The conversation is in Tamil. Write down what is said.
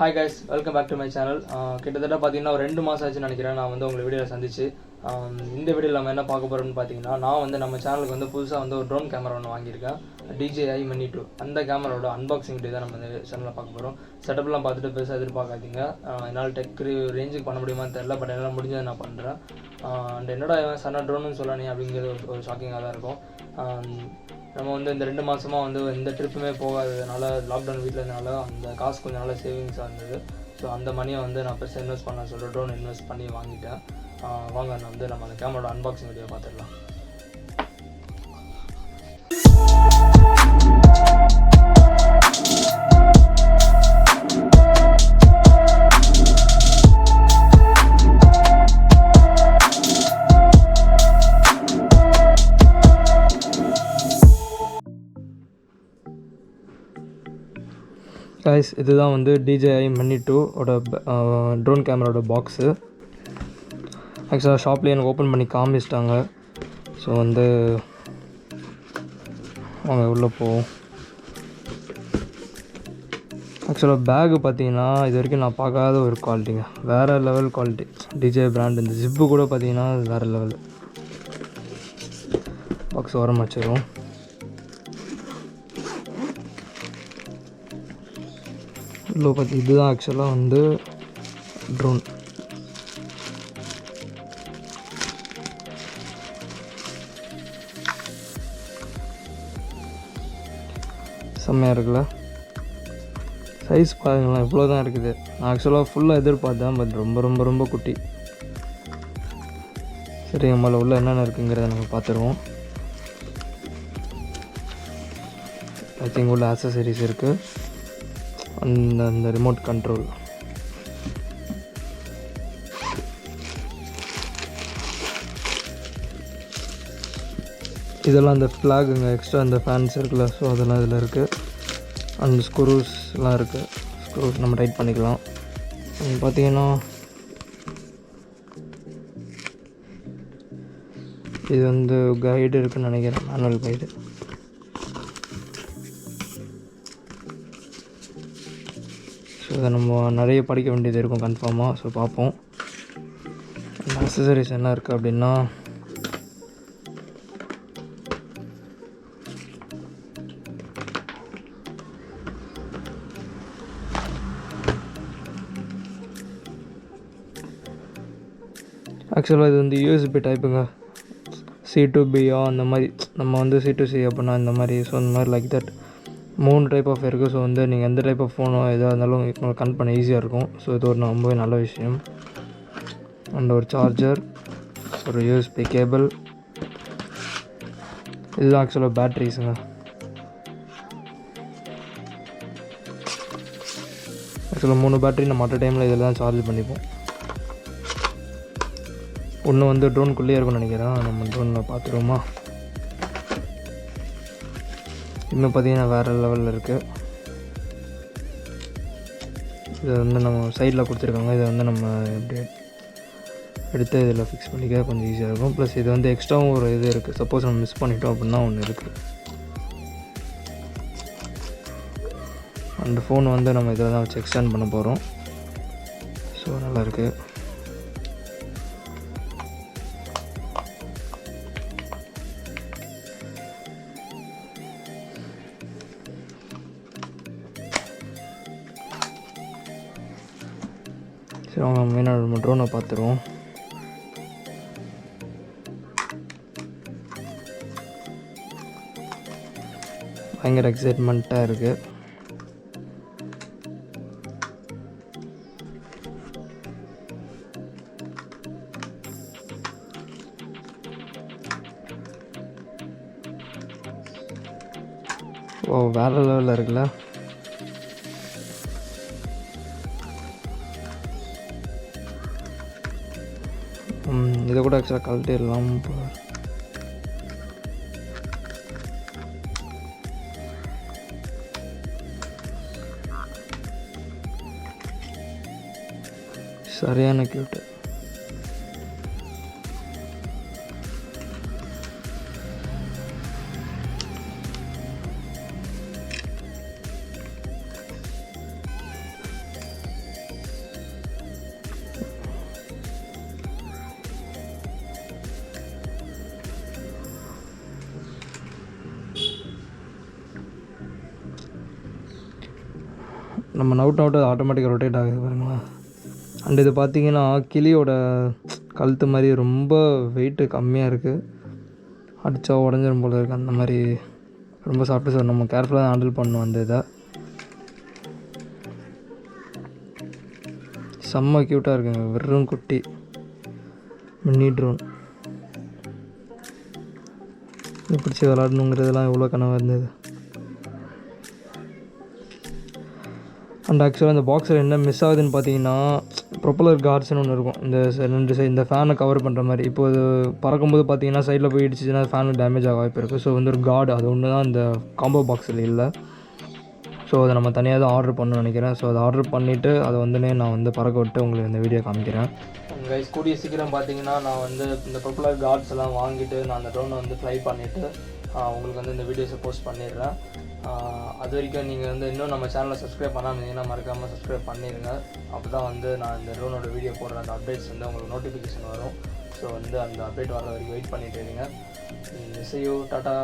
Hi guys, welcome back to my channel. கிட்டத்தட்ட பார்த்தீங்கன்னா ஒரு 2 மாதம் ஆச்சுன்னு நினைக்கிறேன் நான் வந்து உங்களை வீடியோவில் சந்திச்சு. இந்த வீடியோவில் நம்ம என்ன பார்க்க போகிறோம்னு பார்த்தீங்கன்னா, நான் வந்து நம்ம சேனலுக்கு வந்து புதுசாக வந்து ஒரு ட்ரோன் கேமரா ஒன்று வாங்கியிருக்கேன், Dji Mini2. அந்த கேமராவோட அன்பாக்சிங் வீடியோ தான் நம்ம இந்த சேனலில் பார்க்க போகிறோம். செட்டப்லாம் பார்த்துட்டு பெருசாக எதிர்பார்க்காதீங்க. என்னால் டெக் ரேஞ்சுக்கு பண்ண முடியுமான்னு தெரியல, பட் என்னால் முடிஞ்சதை நான் பண்ணுறேன். அண்ட் என்னடா சன்னா ட்ரோன்னு சொல்லணும் அப்படிங்கிறது ஒரு ஷாக்கிங்காக தான் இருக்கும். நம்ம வந்து இந்த 2 மாதமாக வந்து எந்த ட்ரிப்புமே போகாததுனால, லாக்டவுன் வீட்டில் இருந்தனால அந்த காசு கொஞ்சம் நல்லா சேவிங்ஸாக இருந்தது. ஸோ அந்த மணியை வந்து நான் பெருசாக இன்வெஸ்ட் பண்ண சொல்லிட்டு ட்ரோன் இன்வெஸ்ட் பண்ணி வாங்கிட்டேன். வாங்க நான் வந்து நம்ம அந்த கேமராவோட அன்பாக்சிங் வீடியோ பார்த்துடலாம். கைஸ், இதுதான் வந்து Dji Mini2 ஓட ட்ரோன் கேமராவோட பாக்ஸு. ஆக்சுவலாக ஷாப்லேயே எனக்கு ஓப்பன் பண்ணி காமிச்சிட்டாங்க. ஸோ வந்து அவங்க உள்ளே போவோம். ஆக்சுவலாக பேகு பார்த்தீங்கன்னா இது வரைக்கும் நான் பார்க்காத ஒரு குவாலிட்டிங்க, வேறு லெவல் குவாலிட்டி. Dji brand. இந்த ஜிப்பு கூட பார்த்தீங்கன்னா வேறு லெவல். பாக்ஸ் ஓரம் வச்சிடும். இவ்வளோ பார்த்து இதுதான் ஆக்சுவலாக வந்து ட்ரோன். செம்மையாக இருக்குல்ல? சைஸ் பாருங்களேன், இவ்வளோ தான் இருக்குது. நான் ஆக்சுவலாக ஃபுல்லாக எதிர்பார்த்தேன், பட் ரொம்ப ரொம்ப ரொம்ப குட்டி. சரி, நம்மள உள்ள என்னென்ன இருக்குங்கிறத நம்ம பார்த்துருவோம். ஐ திங்க் உள்ள ஆக்சசரிஸ் இருக்குது. அந்த ரிமோட் கண்ட்ரோல், இதெல்லாம் அந்த ஃப்ளாகுங்க, எக்ஸ்ட்ரா அந்த ஃபேன்ஸ் இருக்குல்ல, ஸோ அதெல்லாம் இதில் இருக்குது. அந்த ஸ்க்ரூஸ்லாம் இருக்குது. ஸ்க்ரூஸ் நம்ம டைட் பண்ணிக்கலாம். பார்த்தீங்கன்னா இது வந்து கைடு இருக்குதுன்னு நினைக்கிறேன், மேனுவல் கைடு. ஸோ இதை நம்ம நிறைய படிக்க வேண்டியது இருக்கும் கன்ஃபார்மாக. ஸோ பார்ப்போம் அக்சசரிஸ் என்ன இருக்குது அப்படின்னா, ஆக்சுவலாக இது வந்து யூஎஸ்பி டைப்புங்க. C2Bயா அந்த மாதிரி, நம்ம வந்து C2C அப்படின்னா இந்த மாதிரி. ஸோ இந்த மாதிரி லைக் தட் 3 டைப் ஆஃப் இருக்குது. ஸோ வந்து நீங்கள் எந்த டைப் ஆஃப் ஃபோனோ எதாக இருந்தாலும் உங்களுக்கு கனெக்ட் பண்ண ஈஸியாக இருக்கும். ஸோ இது ஒரு ரொம்பவே நல்ல விஷயம். அண்ட் ஒரு சார்ஜர், ஒரு யூஎஸ்பி கேபிள். இதுதான் ஆக்சுவலாக பேட்ரிஸுங்க. ஆக்சுவலாக 3 பேட்ரி நம்ம அட் டைமில் இதில் தான் சார்ஜ் பண்ணிப்போம். ஒன்று வந்து ட்ரோனுக்குள்ளேயே இருக்கும்னு நினைக்கிறேன். நம்ம ட்ரோனில் பார்த்துருவோமா? இன்னும் பார்த்தீங்கன்னா வேறு லெவலில் இருக்குது. இதை வந்து நம்ம சைடில் கொடுத்துருக்காங்க. இதை வந்து நம்ம எப்படி எடுத்து இதில் ஃபிக்ஸ் பண்ணிக்க கொஞ்சம் ஈஸியாக இருக்கும். ப்ளஸ் இது வந்து எக்ஸ்ட்ராவும் ஒரு இது இருக்குது. சப்போஸ் நம்ம மிஸ் பண்ணிட்டோம் அப்படின்னா ஒன்று இருக்குது. அந்த ஃபோன் வந்து நம்ம இதில் தான் வச்சு எக்ஸ்டெண்ட் பண்ண போகிறோம். ஸோ நல்லாயிருக்கு. சரி, அவங்க மெயினாக நம்ம ட்ரோனை பார்த்துருவோம். பயங்கர எக்ஸைட்மெண்ட்டாக இருக்குது. ஓ, வேறு லெவலில் இருக்குல்ல? இதை கூட ஆக்சுவலாக கழட்டிடலாம். சரியான கியூட்டு. நம்ம நவுட்டு ஆட்டோமேட்டிக்காக ரொட்டேட் ஆகுது பாருங்களேன். அண்ட் இது பார்த்திங்கன்னா கிளியோட கழுத்து மாதிரி ரொம்ப வெயிட்டு கம்மியாக இருக்குது. அடித்தா உடஞ்சிரும் போல இருக்குது. அந்த மாதிரி ரொம்ப சாஃப்ட்டு சார். நம்ம கேர்ஃபுல்லாக தான் ஹேண்டில் பண்ணணும் அந்த இதை. செம்ம க்யூட்டாக இருக்குங்க. வெறும் குட்டி மினி ட்ரோன். இது பிடிச்சி விளாடணுங்கிறதுலாம் எவ்வளோ கனவாக இருந்தது. அண்ட் ஆக்சுவலாக இந்த பாக்ஸில் என்ன மிஸ் ஆகுதுன்னு பார்த்தீங்கன்னா ப்ரொப்பலர் கார்ட்ஸ்னு ஒன்று இருக்கும். இந்த 2 சைடு இந்த ஃபேனை கவர் பண்ணுற மாதிரி. இப்போது பறக்கும்போது பார்த்தீங்கன்னா சைடில் போய் இடிச்சிச்சுன்னா ஃபேனு டேமேஜ் ஆக வாய்ப்பு இருக்குது. ஸோ வந்து ஒரு கார்டு அது ஒன்று தான் இந்த காம்போ பாக்ஸில் இல்லை. ஸோ அதை நம்ம தனியாக தான் ஆர்டர் பண்ணணும்னு நினைக்கிறேன். ஸோ அதை ஆர்டர் பண்ணிவிட்டு அதை நான் வந்து பறக்க விட்டு உங்களுக்கு இந்த வீடியோ காமிக்கிறேன். கைஸ் கூடிய சீக்கிரம் பார்த்தீங்கன்னா நான் வந்து இந்த ப்ரொப்பலர் கார்ட்ஸ் எல்லாம் வாங்கிட்டு நான் அந்த ட்ரோனை வந்து ஃப்ளை பண்ணிவிட்டு உங்களுக்கு வந்து இந்த வீடியோஸை போஸ்ட் பண்ணிடுறேன். அது வரைக்கும் நீங்கள் வந்து இன்னும் நம்ம சேனலை சப்ஸ்கிரைப் பண்ணாமல் இருந்தீங்கன்னா மறக்காமல் சப்ஸ்கிரைப் பண்ணிடுங்க. அப்போ தான் வந்து நான் இந்த ட்ரோனோட வீடியோ போடுற அந்த அப்டேட்ஸ் வந்து உங்களுக்கு நோட்டிஃபிகேஷன் வரும். ஸோ வந்து அந்த அப்டேட் வர வரைக்கும் வெயிட் பண்ணிட்டு இருங்க. See you, tata.